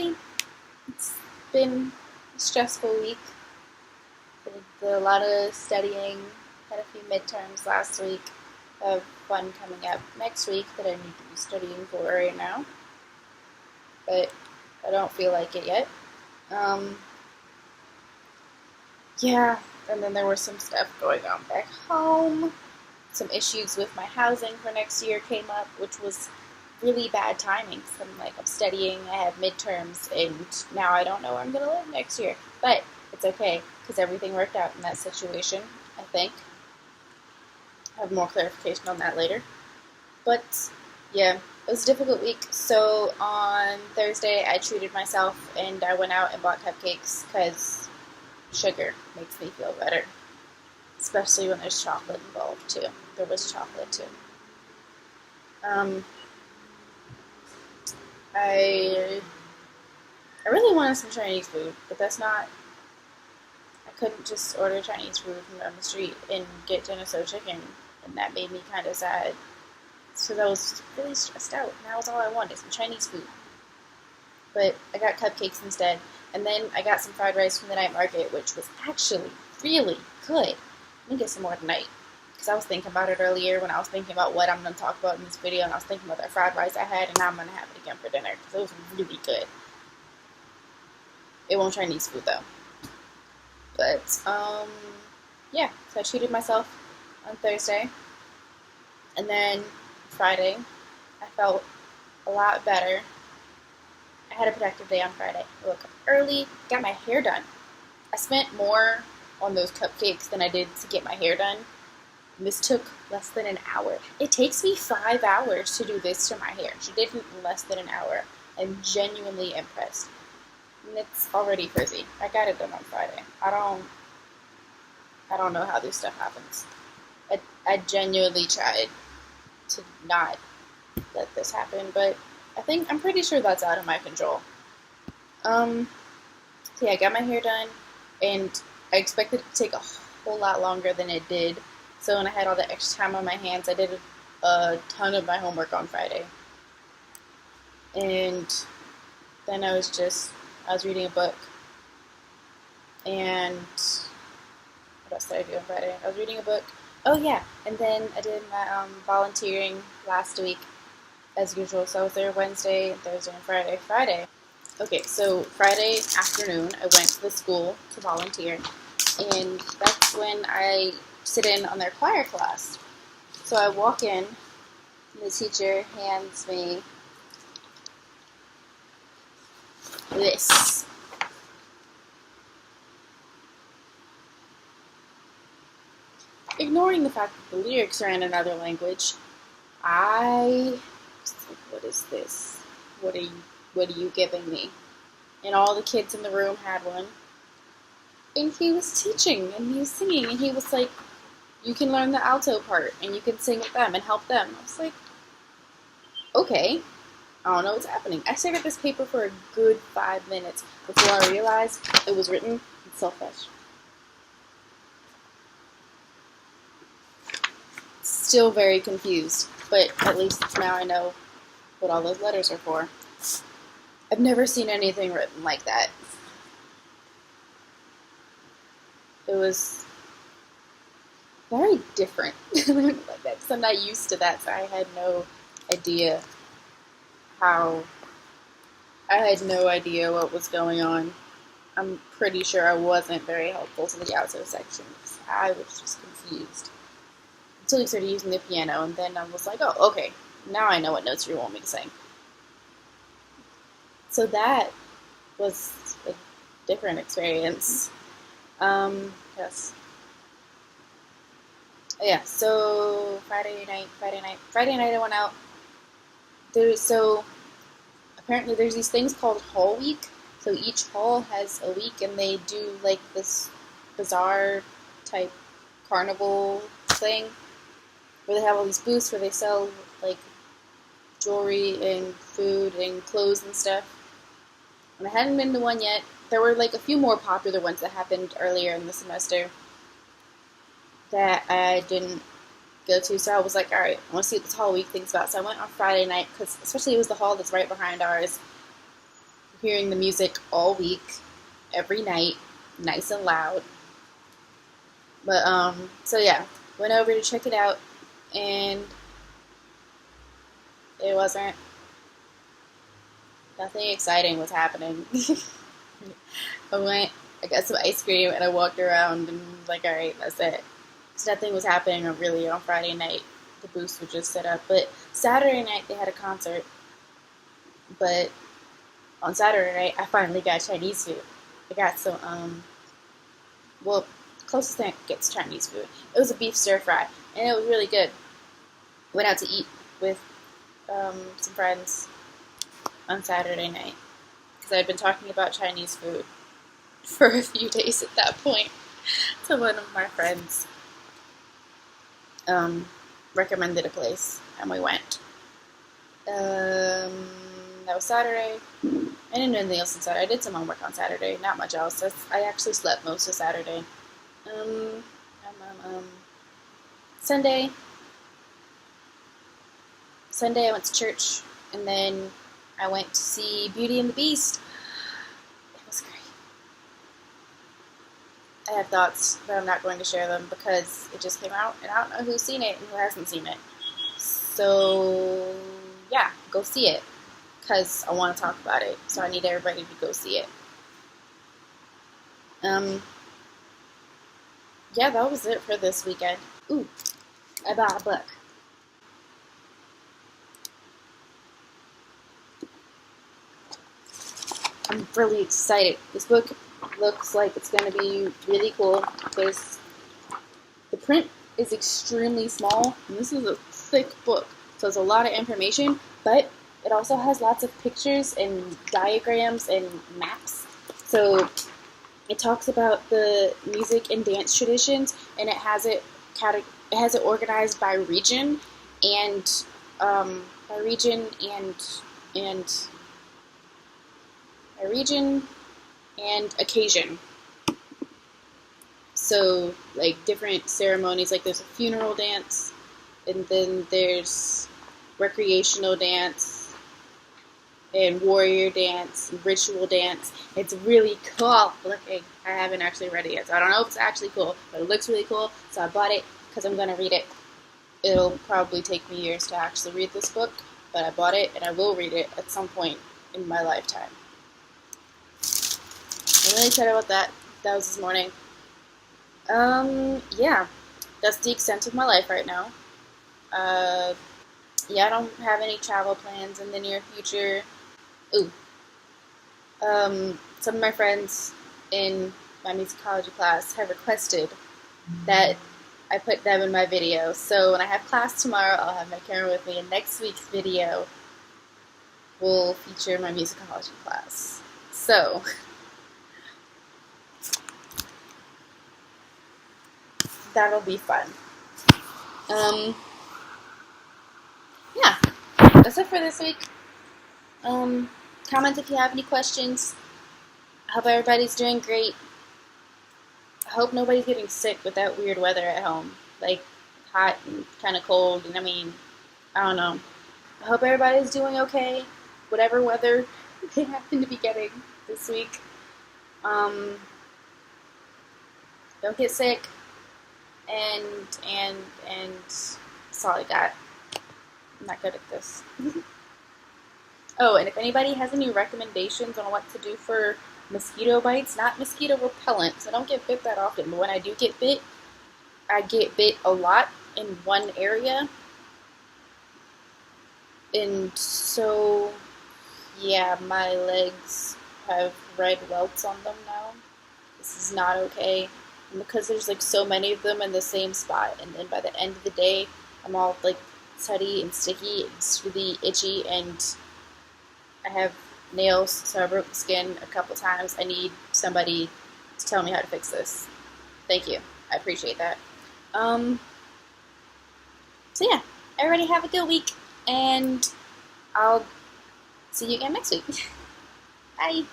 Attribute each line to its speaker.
Speaker 1: Maddie. It's been a stressful week. Did a lot of studying. Had a few midterms last week. I have one coming up next week that I need to be studying for right now. But I don't feel like it yet. Yeah, and then there was some stuff going on back home. Some issues with my housing for next year came up, which was really bad timing. So I'm studying, I have midterms, and now I don't know where I'm going to live next year. But it's okay, because everything worked out in that situation, I think. I have more clarification on that later. But, yeah, it was a difficult week. So on Thursday, I treated myself, and I went out and bought cupcakes, because sugar makes me feel better. Especially when there's chocolate involved, too. There was chocolate, too. I really wanted some Chinese food, but that's not... I couldn't just order Chinese food from down the street and get Geneso chicken, and that made me kind of sad. So I was really stressed out, and that was all I wanted, some Chinese food. But I got cupcakes instead, and then I got some fried rice from the night market, which was actually really good. I'm going to get some more tonight, because I was thinking about it earlier when I was thinking about what I'm going to talk about in this video, and I was thinking about that fried rice I had, and now I'm going to have it again for dinner, because it was really good. It wasn't Chinese food, though. But, yeah, so I treated myself on Thursday, and then Friday, I felt a lot better. I had a productive day on Friday. I woke up early, got my hair done. I spent more on those cupcakes than I did to get my hair done. And this took less than an hour. It takes me 5 hours to do this to my hair. She did it in less than an hour. I'm genuinely impressed. And it's already frizzy. I got it done on Friday. I don't know how this stuff happens. I genuinely tried to not let this happen, but I'm pretty sure that's out of my control. So yeah, I got my hair done, and I expected it to take a whole lot longer than it did. So when I had all the extra time on my hands, I did a ton of my homework on Friday. And then I was reading a book. And what else did I do on Friday? I was reading a book. Oh yeah, and then I did my volunteering last week, as usual. So I was there Wednesday, Thursday, and Friday. Okay, so Friday afternoon, I went to the school to volunteer, and that's when I sit in on their choir class. So I walk in, and the teacher hands me this. Ignoring the fact that the lyrics are in another language, I was like, what is this? What are you giving me? And all the kids in the room had one. And he was teaching, and he was singing, and he was like, you can learn the alto part, and you can sing with them and help them. I was like, okay, I don't know what's happening. I stared at this paper for a good 5 minutes before I realized it was written in Selfish. Still very confused, but at least now I know what all those letters are for. I've never seen anything written like that. It was very different like that, because I'm not used to that, so I had no idea what was going on. I'm pretty sure I wasn't very helpful to the alto section, because I was just confused. Until he started using the piano, and then I was like, oh, okay, now I know what notes you want me to sing. So that was a different experience. Yes. Yeah, so Friday night I went out. Apparently there's these things called Hall Week. So each hall has a week, and they do like this bizarre type carnival thing, where they have all these booths where they sell like jewelry and food and clothes and stuff. And I hadn't been to one yet. There were like a few more popular ones that happened earlier in the semester that I didn't go to. So I was like, alright, I want to see what this Hall Week thing's about. So I went on Friday night, because especially it was the hall that's right behind ours. hearing the music all week, every night, nice and loud. But so yeah, went over to check it out, and it wasn't. Nothing exciting was happening. I got some ice cream, and I walked around and was like, all right, that's it. So nothing was happening really on Friday night. The booths were just set up. But Saturday night, they had a concert. But on Saturday night, I finally got Chinese food. I got some, well, closest thing gets Chinese food. It was a beef stir fry, and it was really good. Went out to eat with some friends on Saturday night because I had been talking about Chinese food for a few days at that point to one of my friends. Recommended a place, and we went. That was Saturday. I didn't do anything else on Saturday. I did some homework on Saturday, not much else. I actually slept most of Saturday. Sunday. Sunday I went to church, and then I went to see Beauty and the Beast. It was great. I have thoughts, but I'm not going to share them because it just came out, and I don't know who's seen it and who hasn't seen it. So, yeah, go see it, because I want to talk about it, so I need everybody to go see it. Yeah, that was it for this weekend. Ooh, I bought a book. I'm really excited. This book looks like it's going to be really cool because the print is extremely small, and this is a thick book, so it's a lot of information, but it also has lots of pictures and diagrams and maps. So it talks about the music and dance traditions, and it has it organized by region and and occasion. So, like, different ceremonies, like there's a funeral dance, and then there's recreational dance, and warrior dance, and ritual dance. It's really cool looking. I haven't actually read it yet, so I don't know if it's actually cool, but it looks really cool, so I bought it because I'm going to read it. It'll probably take me years to actually read this book, but I bought it, and I will read it at some point in my lifetime. I'm really excited about that. That was this morning. Yeah, that's the extent of my life right now. Yeah, I don't have any travel plans in the near future. Ooh, some of my friends in my musicology class have requested that I put them in my video. So when I have class tomorrow, I'll have my camera with me, and next week's video will feature my musicology class. So that'll be fun. Yeah, that's it for this week. Comment if you have any questions. I hope everybody's doing great. I hope nobody's getting sick with that weird weather at home. Like, hot and kind of cold, and I don't know. I hope everybody's doing okay, whatever weather they happen to be getting this week. Don't get sick, and that's all I got. I'm not good at this. Oh, and if anybody has any recommendations on what to do for mosquito bites, not mosquito repellent, so I don't get bit that often, but when I do get bit, I get bit a lot in one area. And so, yeah, my legs have red welts on them now. This is not okay. And because there's like so many of them in the same spot, and then by the end of the day, I'm all like sweaty and sticky. It's really itchy, and I have nails, so I broke the skin a couple times. I need somebody to tell me how to fix this. Thank you. I appreciate that. So yeah, everybody have a good week, and I'll see you again next week. Bye.